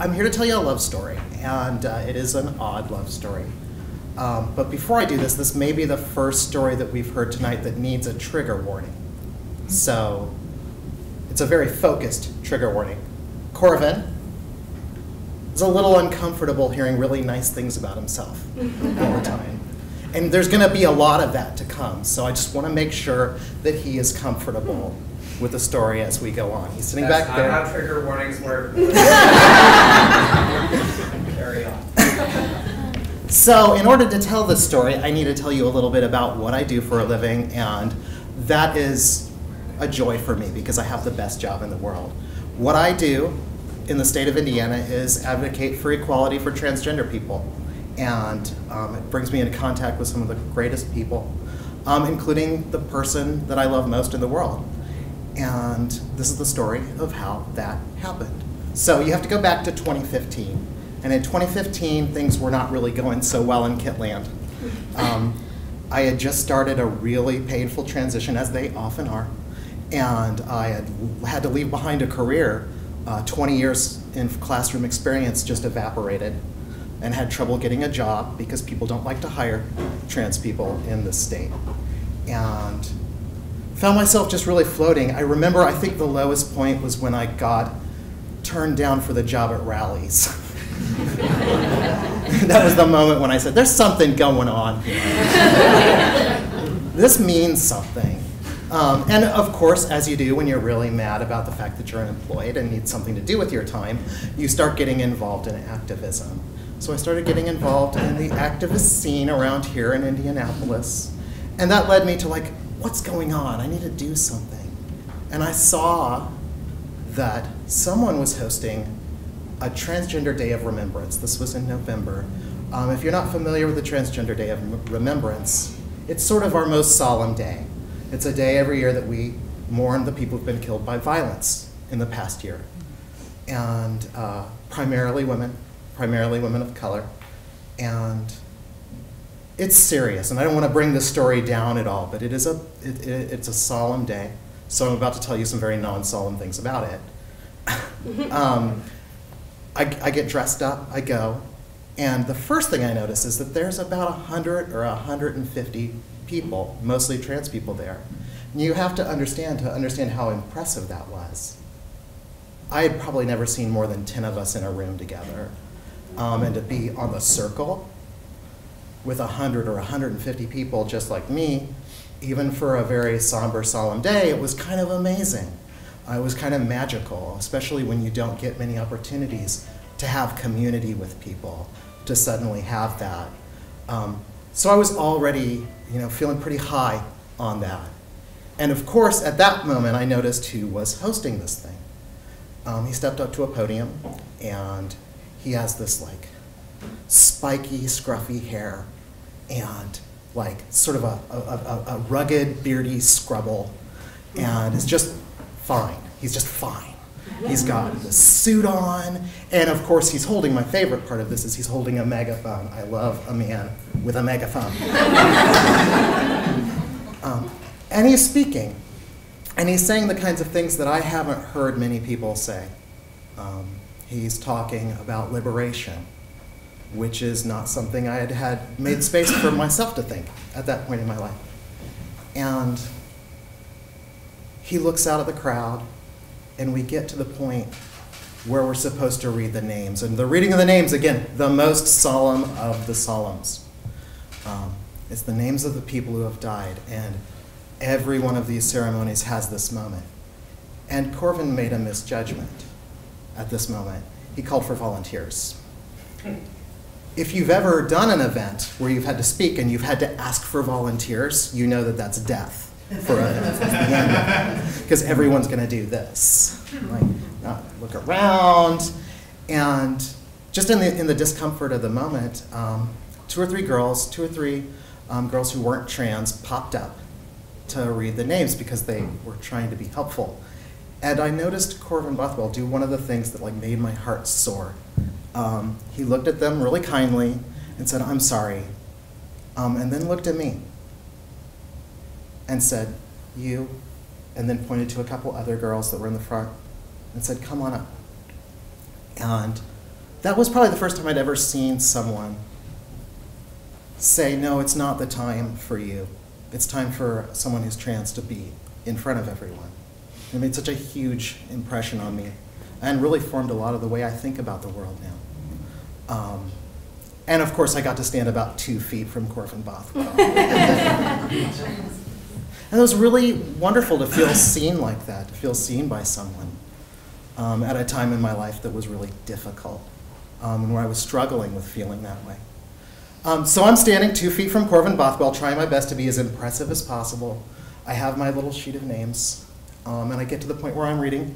I'm here to tell you a love story, and it is an odd love story. But before I do this, this may be the first story that we've heard tonight that needs a trigger warning. So it's a very focused trigger warning. Korvin is a little uncomfortable hearing really nice things about himself all the time. And there's going to be a lot of that to come, so I just want to make sure that he is comfortable with the story as we go on. He's sitting back there. That's not how trigger warnings work. Carry on. So in order to tell this story, I need to tell you a little bit about what I do for a living, and that is a joy for me because I have the best job in the world. What I do in the state of Indiana is advocate for equality for transgender people. And it brings me into contact with some of the greatest people, including the person that I love most in the world. And this is the story of how that happened. So you have to go back to 2015. And in 2015, things were not really going so well in Kitland. I had just started a really painful transition, as they often are. And I had to leave behind a career. 20 years in classroom experience just evaporated, and had trouble getting a job because people don't like to hire trans people in this state. And found myself just really floating. I remember, I think the lowest point was when I got turned down for the job at Rallies. That was the moment when I said, there's something going on here. This means something. And of course, as you do when you're really mad about the fact that you're unemployed and need something to do with your time, you start getting involved in activism. So I started getting involved in the activist scene around here in Indianapolis. And that led me to like, what's going on? I need to do something. And I saw that someone was hosting a Transgender Day of Remembrance. This was in November. If you're not familiar with the Transgender Day of Remembrance, it's sort of our most solemn day. It's a day every year that we mourn the people who've been killed by violence in the past year. And primarily women of color. And it's serious, and I don't want to bring this story down at all, but it's a solemn day. So I'm about to tell you some very non-solemn things about it. I get dressed up, I go, and the first thing I notice is that there's about 100 or 150 people, mostly trans people there. And you have to understand how impressive that was. I had probably never seen more than 10 of us in a room together. And to be on the circle with 100 or 150 people just like me, even for a very somber, solemn day, it was kind of amazing. It was kind of magical, especially when you don't get many opportunities to have community with people, to suddenly have that. So I was already, feeling pretty high on that. And of course, at that moment, I noticed who was hosting this thing. He stepped up to a podium, and he has this like spiky, scruffy hair, and like sort of a rugged, beardy scrubble, and is just fine. He's just fine. He's got the suit on, and of course he's holding, my favorite part of this is he's holding a megaphone. I love a man with a megaphone. And he's speaking, and he's saying the kinds of things that I haven't heard many people say. He's talking about liberation, which is not something I had made space for myself to think at that point in my life. And he looks out at the crowd, and we get to the point where we're supposed to read the names. And the reading of the names, again, the most solemn of the solemns. It's the names of the people who have died, and every one of these ceremonies has this moment. And Korvin made a misjudgment at this moment. He called for volunteers. If you've ever done an event where you've had to speak and you've had to ask for volunteers, you know that that's death for because everyone's going to do this. Like, look around, and just in the discomfort of the moment, two or three girls who weren't trans popped up to read the names because they were trying to be helpful. And I noticed Korvin Bothwell do one of the things that like made my heart soar. He looked at them really kindly and said, "I'm sorry," and then looked at me and said, "You," and then pointed to a couple other girls that were in the front and said, "Come on up." And that was probably the first time I'd ever seen someone say, no, it's not the time for you. It's time for someone who's trans to be in front of everyone. It made such a huge impression on me and really formed a lot of the way I think about the world now. And of course, I got to stand about 2 feet from Korvin Bothwell. And it was really wonderful to feel seen like that, to feel seen by someone at a time in my life that was really difficult, and where I was struggling with feeling that way. So I'm standing 2 feet from Korvin Bothwell, trying my best to be as impressive as possible. I have my little sheet of names, and I get to the point where I'm reading,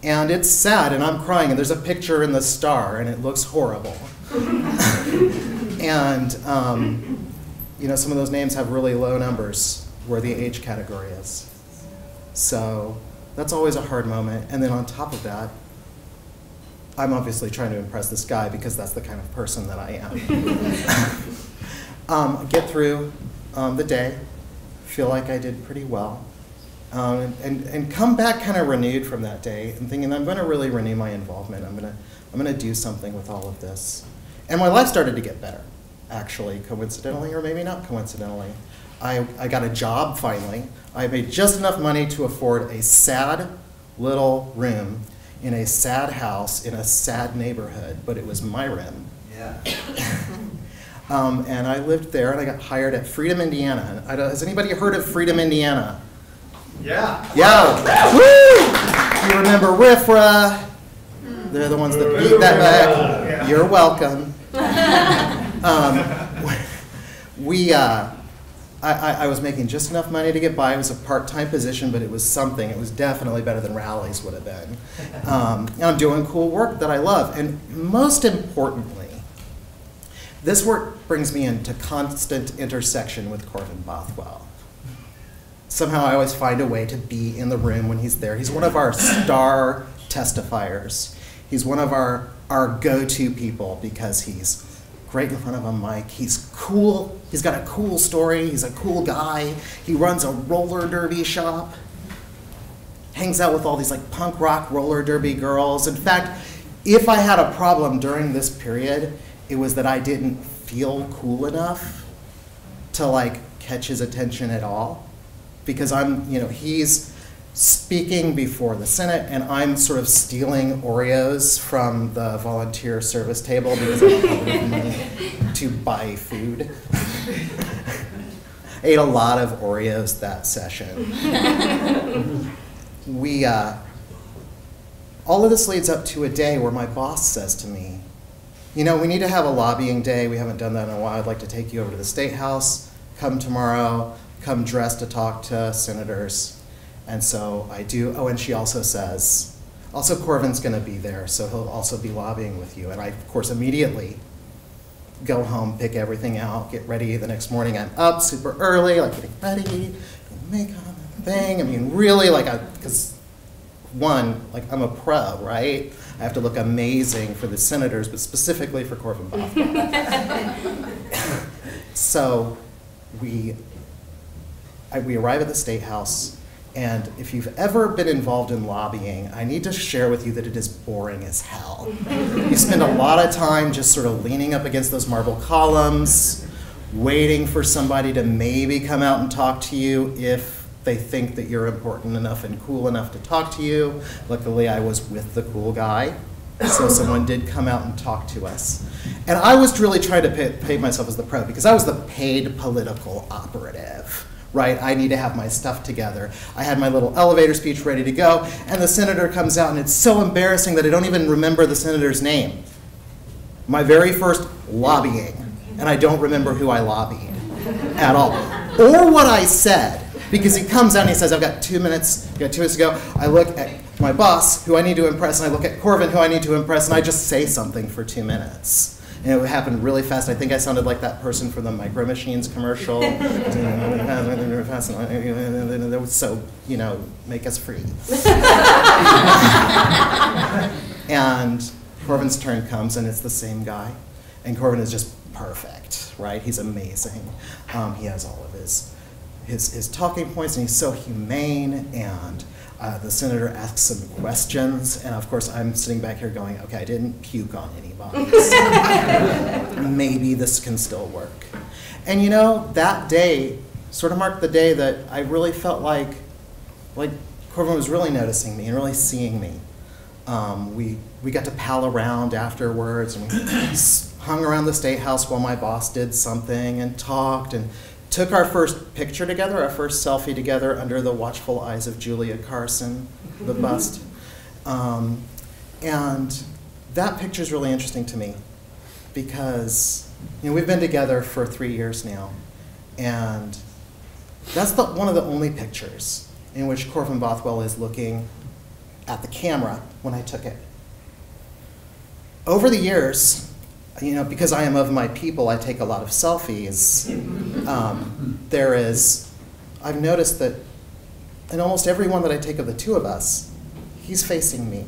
and it's sad, and I'm crying, and there's a picture in the Star, and it looks horrible. And you know, some of those names have really low numbers where the age category is. So that's always a hard moment. And then on top of that, I'm obviously trying to impress this guy because that's the kind of person that I am. Get through the day, feel like I did pretty well, and come back kind of renewed from that day and thinking I'm going to really renew my involvement. I'm going to do something with all of this. And my life started to get better, actually, coincidentally or maybe not coincidentally. I got a job finally. I made just enough money to afford a sad little room in a sad house in a sad neighborhood, but it was my room. Yeah. And I lived there, and I got hired at Freedom, Indiana. Has anybody heard of Freedom, Indiana? Yeah. Yeah. Woo! You remember RIFRA? They're the ones that beat that back. Yeah. You're welcome. I was making just enough money to get by. It was a part-time position, but it was something. It was definitely better than Rally's would have been. And I'm doing cool work that I love. And most importantly, this work brings me into constant intersection with Korvin Bothwell. Somehow I always find a way to be in the room when he's there. He's one of our star testifiers. He's one of our go-to people because he's great in front of a mic. He's cool. He's got a cool story. He's a cool guy. He runs a roller derby shop. Hangs out with all these like punk rock roller derby girls. In fact, if I had a problem during this period, it was that I didn't feel cool enough to like catch his attention at all. Because he's speaking before the Senate, and I'm sort of stealing Oreos from the volunteer service table because I don't have money to buy food. I ate a lot of Oreos that session. All of this leads up to a day where my boss says to me, we need to have a lobbying day. We haven't done that in a while. I'd like to take you over to the Statehouse. Come tomorrow. Come dressed to talk to senators. And so I do. Oh, and she also says, also Korvin's going to be there, so he'll also be lobbying with you. And I, of course, immediately go home, pick everything out, get ready. The next morning I'm up super early, like getting ready, makeup, thing. I mean, really, because one, I'm a pro, right? I have to look amazing for the senators, but specifically for Korvin Bothwell. So we arrive at the Statehouse. And if you've ever been involved in lobbying, I need to share with you that it is boring as hell. You spend a lot of time just sort of leaning up against those marble columns, waiting for somebody to maybe come out and talk to you if they think that you're important enough and cool enough to talk to you. Luckily, I was with the cool guy, so someone did come out and talk to us. And I was really trying to paint myself as the pro because I was the paid political operative. Right, I need to have my stuff together. I had my little elevator speech ready to go, and the senator comes out, and it's so embarrassing that I don't even remember the senator's name. My very first lobbying, and I don't remember who I lobbied at all, or what I said, because he comes out and he says, I've got 2 minutes, I've got 2 minutes to go. I look at my boss, who I need to impress, and I look at Korvin, who I need to impress, and I just say something for 2 minutes. And it happened really fast. I think I sounded like that person from the Micro Machines commercial. So, make us free. And Korvin's turn comes, and it's the same guy. And Korvin is just perfect, right? He's amazing. He has all of his talking points, and he's so humane, and The senator asks some questions, and of course I'm sitting back here going, okay, I didn't puke on anybody, so maybe this can still work. And you know, that day sort of marked the day that I really felt like Korvin was really noticing me and really seeing me. We got to pal around afterwards, and we hung around the Statehouse while my boss did something and talked and took our first picture together, our first selfie together under the watchful eyes of Julia Carson, the bust. And that picture is really interesting to me because we've been together for 3 years now, and that's one of the only pictures in which Korvin Bothwell is looking at the camera when I took it. Over the years, because I am of my people, I take a lot of selfies. I've noticed that in almost every one that I take of the two of us, he's facing me.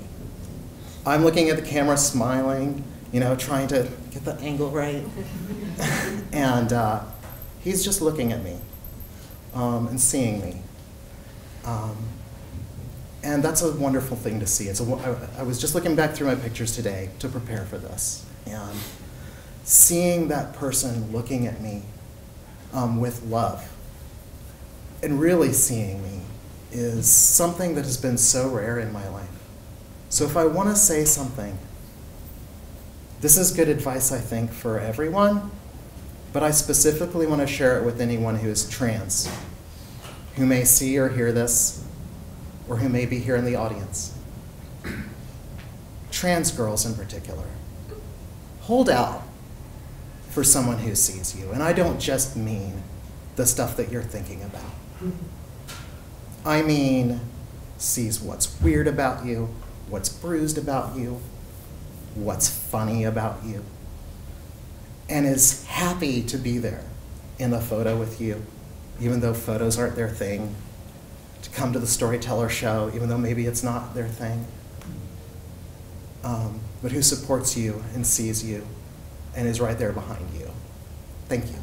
I'm looking at the camera, smiling, trying to get the angle right. And he's just looking at me and seeing me. And that's a wonderful thing to see. I was just looking back through my pictures today to prepare for this. And seeing that person looking at me with love and really seeing me is something that has been so rare in my life. So if I want to say something, this is good advice, I think, for everyone, but I specifically want to share it with anyone who is trans, who may see or hear this, or who may be here in the audience. Trans girls in particular. Hold out for someone who sees you. And I don't just mean the stuff that you're thinking about. I mean, sees what's weird about you, what's bruised about you, what's funny about you, and is happy to be there in the photo with you, even though photos aren't their thing, to come to the Storyteller show, even though maybe it's not their thing, but who supports you and sees you and is right there behind you. Thank you.